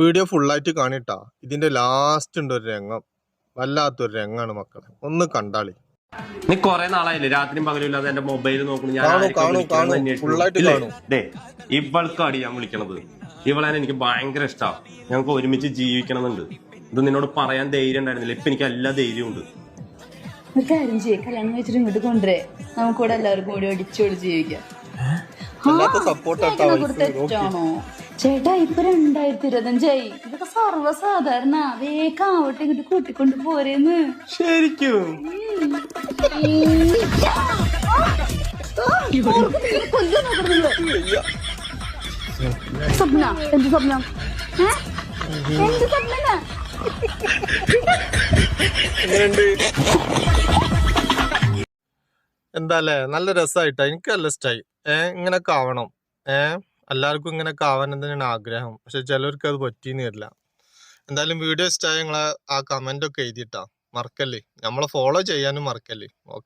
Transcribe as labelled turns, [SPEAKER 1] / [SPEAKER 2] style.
[SPEAKER 1] Video ഫുള്ളായിട്ട് കാണിട്ടാ. ഇതിന്റെ last ഉണ്ട് ഒരു രംഗം, വല്ലാത്തൊരു രംഗാണ് മക്കളെ, ഒന്ന് കണ്ടാളി.
[SPEAKER 2] നീ കൊറേ നാളായില്ലേ രാത്രിയും പകലും ഇല്ലാതെ എന്റെ മൊബൈൽ നോക്കുന്നു. ഇവൾക്കാടി ഞാൻ വിളിക്കണത്. ഇവളെ എനിക്ക് ഭയങ്കര ഇഷ്ടമാണ്. ഞങ്ങൾക്ക് ഒരുമിച്ച് ജീവിക്കണമെന്നുണ്ട്. ഇത് നിന്നോട് പറയാൻ ധൈര്യം ഉണ്ടായിരുന്നില്ല. ഇപ്പൊ എനിക്ക് എല്ലാ ധൈര്യവും ഉണ്ട്.
[SPEAKER 3] കാര്യം ചെയ്യേ, കല്യാണം വെച്ചിട്ട് ഇങ്ങോട്ട് കൊണ്ടുവരേ, നമുക്കൂടെ എല്ലാവർക്കും കൂടി അടിച്ചോടി ജീവിക്കാം. തെറ്റാണോ ചേട്ടാ? ഇപ്പൊ 2025 ഇതൊക്കെ സർവ്വസാധാരണ. വേഗാവട്ടെ ഇങ്ങോട്ട് കൂട്ടിക്കൊണ്ട് പോരേന്ന്.
[SPEAKER 2] ശരിക്കും
[SPEAKER 3] സ്വപ്ന എന്ത് സ്വപ്നം? എന്ത് സ്വപ്ന?
[SPEAKER 1] എന്താല്ലേ, നല്ല രസമായിട്ടാ. എനിക്ക് നല്ല ഇഷ്ടമായി. ഇങ്ങനൊക്കെ ആവണം. എല്ലാവർക്കും ഇങ്ങനൊക്കെ ആവാൻ തന്നെയാണ് ആഗ്രഹം. പക്ഷെ ചിലർക്ക് അത് പറ്റിയെന്ന് വരില്ല. എന്തായാലും വീഡിയോ ഇഷ്ടമായി നിങ്ങളെ ആ കമന്റ് ഒക്കെ എഴുതിയിട്ടാ. മറക്കല്ലേ, നമ്മളെ ഫോളോ ചെയ്യാനും മറക്കല്ലേ. ഓക്കെ.